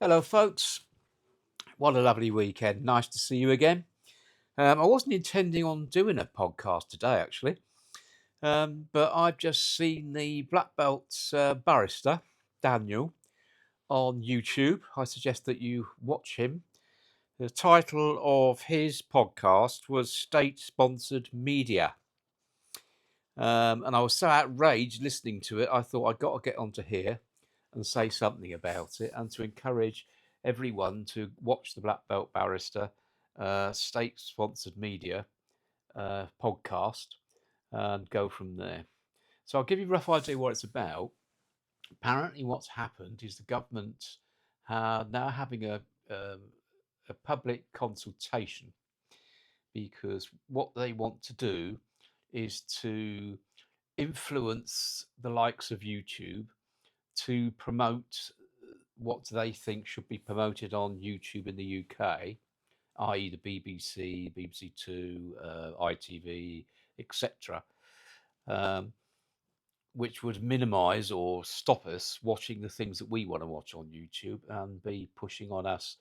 Hello, folks. What a lovely weekend. Nice to see you again. I wasn't intending on doing a podcast today, actually, but I've just seen the Black Belt barrister, Daniel, on YouTube. I suggest that you watch him. The title of his podcast was State Sponsored Media. And I was so outraged listening to it, I thought I'd got to get onto here and say something about it and to encourage everyone to watch the Black Belt Barrister state sponsored media podcast and go from there. So I'll give you a rough idea what it's about. Apparently, what's happened is the government are now having a public consultation because what they want to do is to influence the likes of YouTube to promote what they think should be promoted on YouTube in the UK, i.e., the BBC, BBC Two, ITV, etc., um, which would minimise or stop us watching the things that we want to watch on YouTube and be pushing on us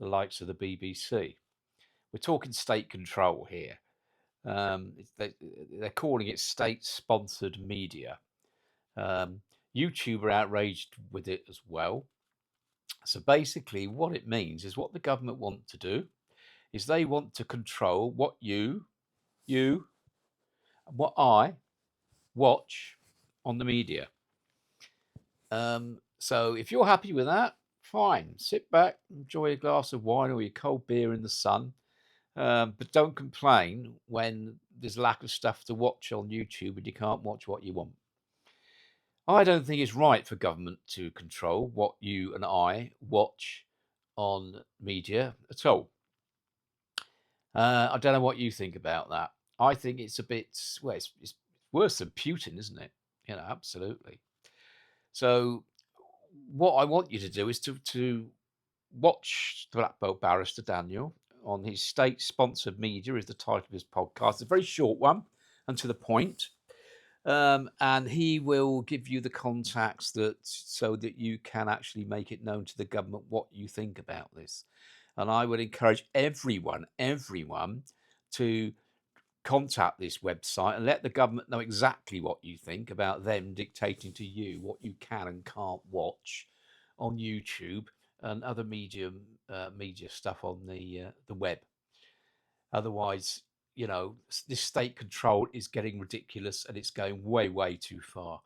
the likes of the BBC. We're talking state control here. They're calling it state-sponsored media. Um, YouTube are outraged with it as well. So basically, what it means is what the government want to do is they want to control what you, and what I watch on the media. So if you're happy with that, fine. Sit back, enjoy a glass of wine or your cold beer in the sun, but don't complain when there's lack of stuff to watch on YouTube and you can't watch what you want. I don't think it's right for government to control what you and I watch on media at all. I don't know what you think about that. I think it's a bit, well, it's worse than Putin, isn't it? Absolutely. So, what I want you to do is to watch the Black Belt Barrister Daniel on his state-sponsored media is the title of his podcast. It's a very short one and to the point. And he will give you the contacts that so that you can actually make it known to the government what you think about this. And I would encourage everyone to contact this website and let the government know exactly what you think about them dictating to you what you can and can't watch on YouTube and other media stuff on the web. Otherwise, this state control is getting ridiculous and it's going way, way too far.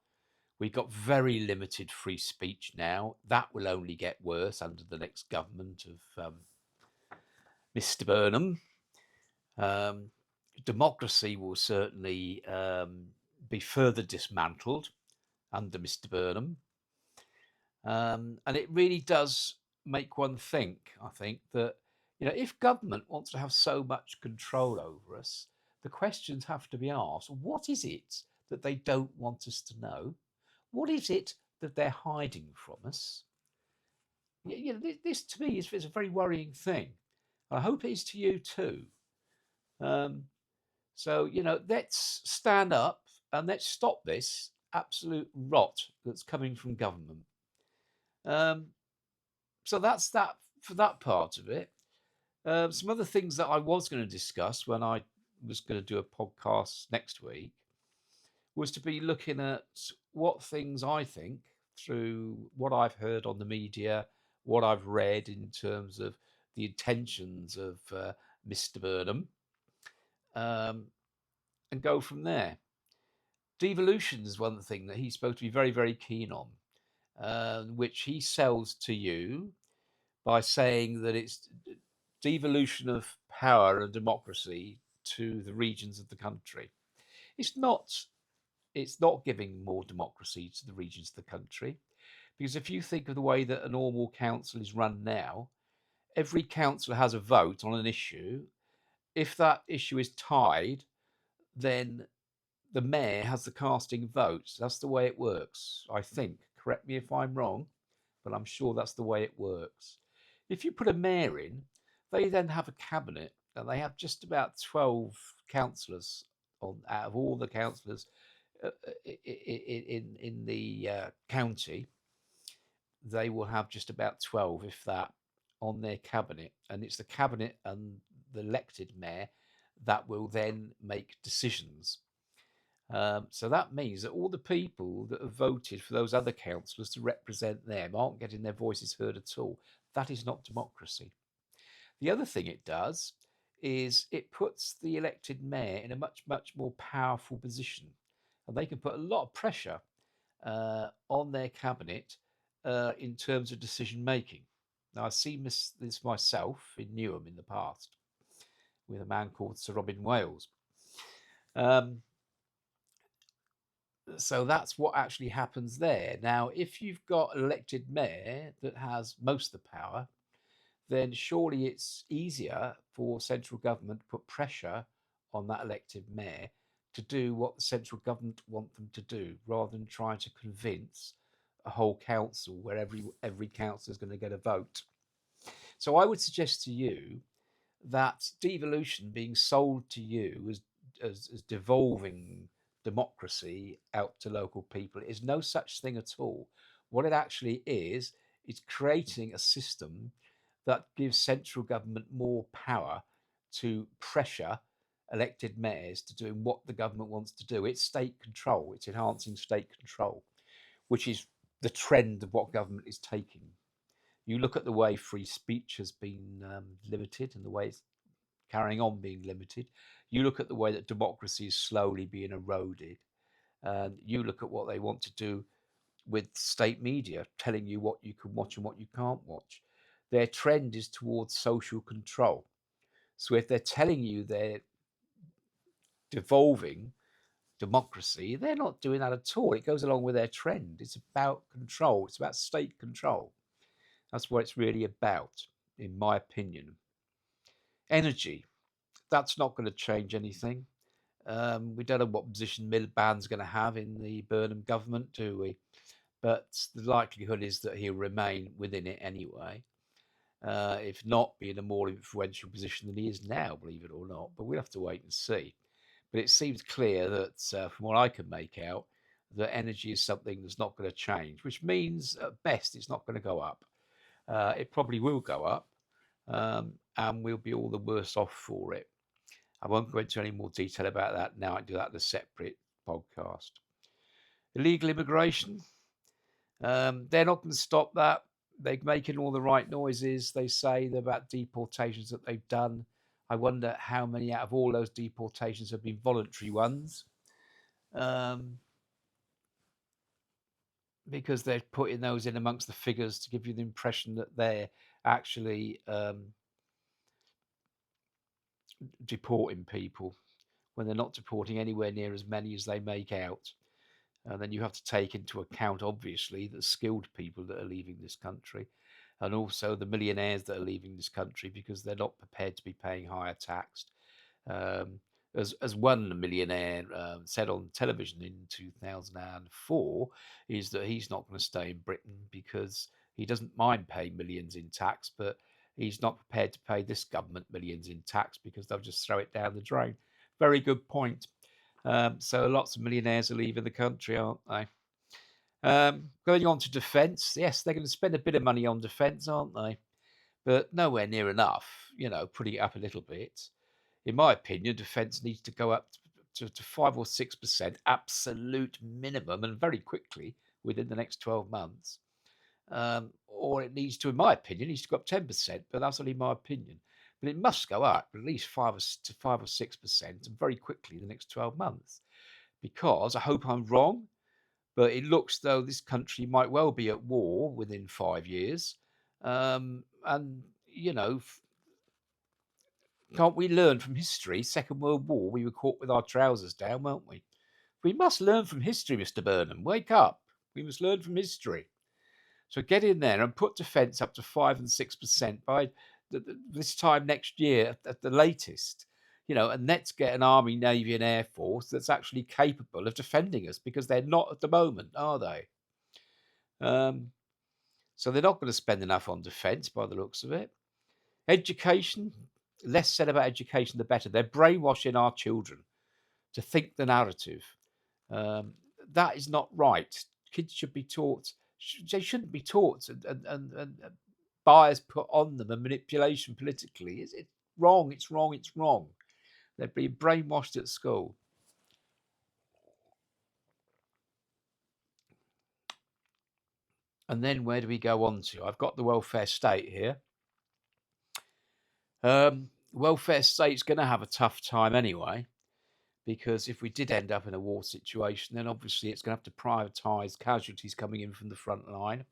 We've got very limited free speech now. That will only get worse under the next government of Mr. Burnham. Democracy will certainly be further dismantled under Mr. Burnham. And it really does make one think, I think, that if government wants to have so much control over us, the questions have to be asked. What is it that they don't want us to know? What is it that they're hiding from us? This to me is a very worrying thing. I hope it is to you too. Um, so, let's stand up and let's stop this absolute rot that's coming from government. Um, so that's that for that part of it. Some other things that I was going to discuss when I was going to do a podcast next week was to be looking at what things I think through what I've heard on the media, what I've read in terms of the intentions of Mr. Burnham, um, and go from there. Devolution is one thing that he's supposed to be very, very keen on, which he sells to you by saying that it's devolution of power and democracy to the regions of the country. It's not. It's not giving more democracy to the regions of the country, because if you think of the way that a normal council is run now, every councillor has a vote on an issue. If that issue is tied, then the mayor has the casting votes. That's the way it works, I think. Correct me if I'm wrong, but I'm sure that's the way it works. If you put a mayor in, they then have a cabinet and they have just about 12 councillors out of all the councillors in the county. they will have just about 12, if that, on their cabinet. And it's the cabinet and the elected mayor that will then make decisions. So that means that all the people that have voted for those other councillors to represent them aren't getting their voices heard at all. That is not democracy. The other thing it does is it puts the elected mayor in a much, much more powerful position. And they can put a lot of pressure on their cabinet in terms of decision making. Now, I've seen this myself in Newham in the past with a man called Sir Robin Wales. So that's what actually happens there. Now, if you've got an elected mayor that has most of the power, then surely it's easier for central government to put pressure on that elected mayor to do what the central government want them to do, rather than trying to convince a whole council where every council is going to get a vote. So I would suggest to you that devolution being sold to you as devolving democracy out to local people is no such thing at all. What it actually is creating a system that gives central government more power to pressure elected mayors to doing what the government wants to do. It's state control. It's enhancing state control, which is the trend of what government is taking. You look at the way free speech has been limited and the way it's carrying on being limited. You look at the way that democracy is slowly being eroded. You look at what they want to do with state media, telling you what you can watch and what you can't watch. Their trend is towards social control. So if they're telling you they're devolving democracy, they're not doing that at all. It goes along with their trend. It's about control. It's about state control. That's what it's really about, in my opinion. Energy, that's not going to change anything. We don't know what position Miliband's going to have in the Burnham government, do we? But the likelihood is that he'll remain within it anyway, if not be in a more influential position than he is now, believe it or not. But we'll have to wait and see. But it seems clear that, from what I can make out, that energy is something that's not going to change, which means at best it's not going to go up. It probably will go up, and we'll be all the worse off for it. I won't go into any more detail about that now. I do that in a separate podcast. Illegal immigration, they're not going to stop that. They're making all the right noises. They say about deportations that they've done. I wonder how many out of all those deportations have been voluntary ones, because they're putting those in amongst the figures to give you the impression that they're actually deporting people when they're not deporting anywhere near as many as they make out. And then you have to take into account, obviously, the skilled people that are leaving this country, and also the millionaires that are leaving this country because they're not prepared to be paying higher tax. As one millionaire said on television in 2004, is that he's not going to stay in Britain because he doesn't mind paying millions in tax, but he's not prepared to pay this government millions in tax because they'll just throw it down the drain. Very good point. So lots of millionaires are leaving the country, aren't they? Going on to defence, yes, they're going to spend a bit of money on defence, aren't they? But nowhere near enough, putting it up a little bit. In my opinion, defence needs to go up to 5 or 6%, absolute minimum, and very quickly within the next 12 months. Or it needs to, in my opinion, needs to go up 10%, but that's only my opinion. But it must go up at least 5 or 6%, and very quickly in the next 12 months. Because I hope I'm wrong, but it looks though this country might well be at war within 5 years. And, can't we learn from history? Second World War, we were caught with our trousers down, weren't we? We must learn from history, Mr. Burnham. Wake up. We must learn from history. So get in there and put defence up to 5 and 6% by this time next year at the latest. And let's get an army, navy, and air force that's actually capable of defending us, because they're not at the moment, are they? So they're not going to spend enough on defence by the looks of it. Education, less said about education, the better. They're brainwashing our children to think the narrative. That is not right. Kids should be taught They shouldn't be taught and bias put on them and manipulation politically. It's wrong. It's wrong. It's wrong. They're being brainwashed at school. And then where do we go on to? I've got the welfare state here. Welfare state's going to have a tough time anyway, because if we did end up in a war situation, then obviously it's going to have to privatise casualties coming in from the front line.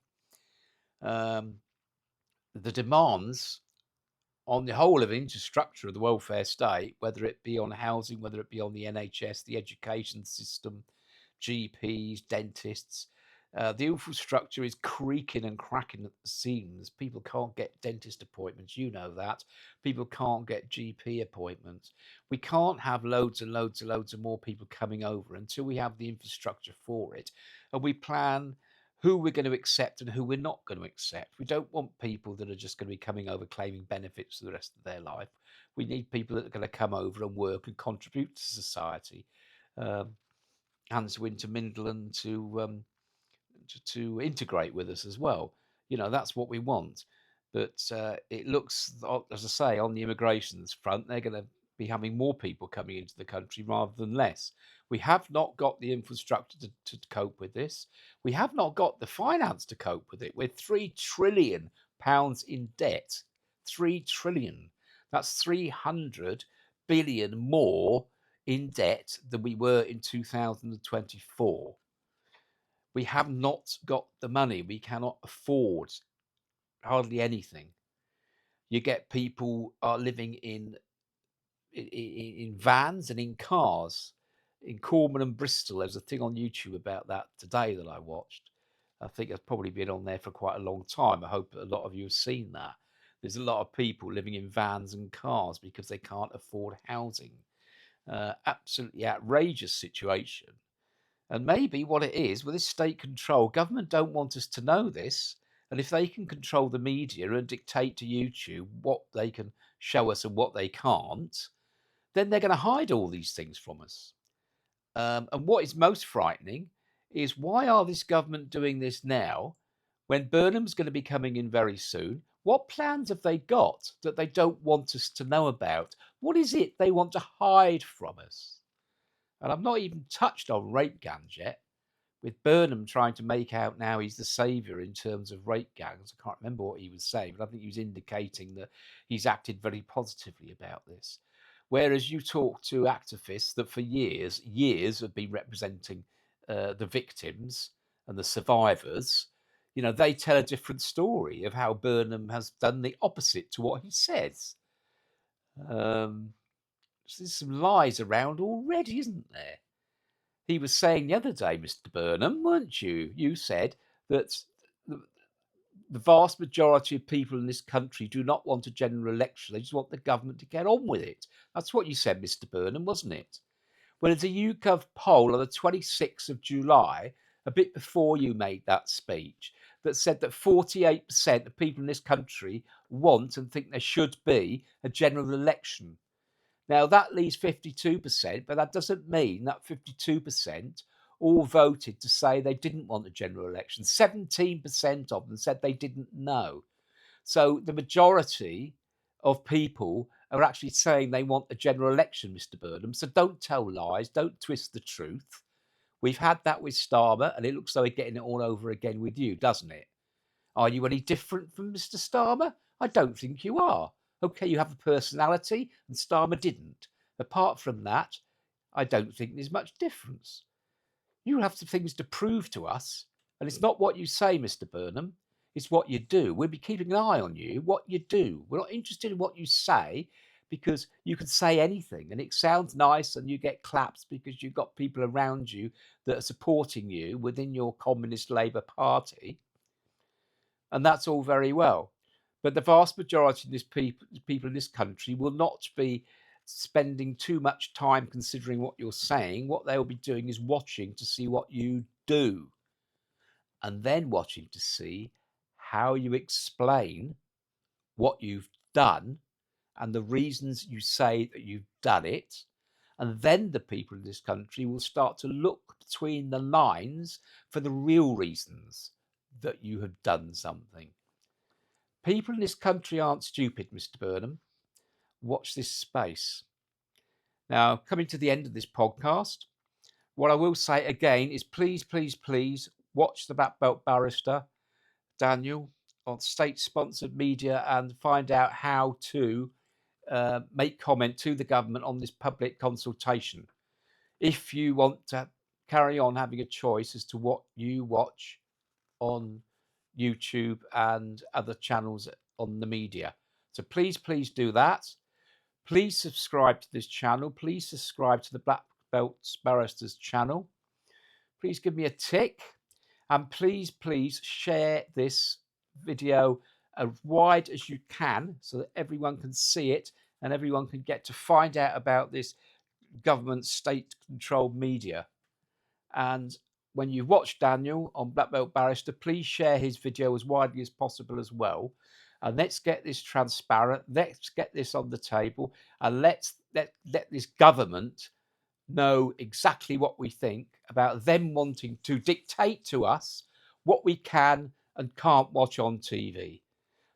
The demands on the whole of infrastructure of the welfare state, whether it be on housing, whether it be on the NHS, the education system, GPs, dentists, the infrastructure is creaking and cracking at the seams. People can't get dentist appointments. You know that. People can't get GP appointments. We can't have loads and loads and loads of more people coming over until we have the infrastructure for it. And we plan who we're going to accept and who we're not going to accept. We don't want people that are just going to be coming over claiming benefits for the rest of their life. We need people that are going to come over and work and contribute to society, and to intermingle and to integrate with us as well. That's what we want. But it looks, as I say, on the immigrations front, they're going to be having more people coming into the country rather than less. We have not got the infrastructure to cope with this. We have not got the finance to cope with it. We're £3 trillion in debt. 3 trillion. That's 300 billion more in debt than we were in 2024. We have not got the money. We cannot afford hardly anything. You get people are living in vans and in cars. In Cornwall and Bristol, there's a thing on YouTube about that today that I watched. I think it's probably been on there for quite a long time. I hope a lot of you have seen that. There's a lot of people living in vans and cars because they can't afford housing. Absolutely outrageous situation. And maybe what it is, with this state control, government don't want us to know this. And if they can control the media and dictate to YouTube what they can show us and what they can't, then they're going to hide all these things from us. And what is most frightening is, why are this government doing this now when Burnham's going to be coming in very soon? What plans have they got that they don't want us to know about? What is it they want to hide from us? And I've not even touched on rape gangs yet, with Burnham trying to make out now he's the saviour in terms of rape gangs. I can't remember what he was saying, but I think he was indicating that he's acted very positively about this. Whereas you talk to activists that for years have been representing the victims and the survivors, they tell a different story of how Burnham has done the opposite to what he says. There's some lies around already, isn't there? He was saying the other day, Mr. Burnham, weren't you? You said that the vast majority of people in this country do not want a general election. They just want the government to get on with it. That's what you said, Mr. Burnham, wasn't it? Well, there's a YouGov poll on the 26th of July, a bit before you made that speech, that said that 48% of people in this country want and think there should be a general election. Now, that leaves 52%, but that doesn't mean that 52% all voted to say they didn't want a general election. 17% of them said they didn't know. So the majority of people are actually saying they want a general election, Mr. Burnham. So don't tell lies, don't twist the truth. We've had that with Starmer, and it looks like we're getting it all over again with you, doesn't it? Are you any different from Mr. Starmer? I don't think you are. Okay, you have a personality, and Starmer didn't. Apart from that, I don't think there's much difference. You have some things to prove to us, and it's not what you say, Mr. Burnham. It's what you do. We'll be keeping an eye on you, what you do. We're not interested in what you say, because you can say anything and it sounds nice and you get claps because you've got people around you that are supporting you within your Communist Labour Party. And that's all very well. But the vast majority of this people in this country will not be spending too much time considering what you're saying. What they'll be doing is watching to see what you do, and then watching to see how you explain what you've done and the reasons you say that you've done it. And then the people in this country will start to look between the lines for the real reasons, that you have done something. People in this country aren't stupid, Mr. Burnham. Watch this space. Now, coming to the end of this podcast, what I will say again is please, please, please watch the Black Belt Barrister, Daniel, on state-sponsored media and find out how to make comment to the government on this public consultation. If you want to carry on having a choice as to what you watch on YouTube and other channels on the media. So please, please do that. Please subscribe to this channel. Please subscribe to the Black Belt Barristers channel. Please give me a tick. And please, please share this video as wide as you can so that everyone can see it and everyone can get to find out about this government state-controlled media. And when you watch Daniel on Black Belt Barrister, please share his video as widely as possible as well. And let's get this transparent. Let's get this on the table, and let this government know exactly what we think about them wanting to dictate to us what we can and can't watch on TV.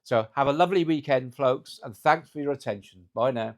So have a lovely weekend, folks, and thanks for your attention. Bye now.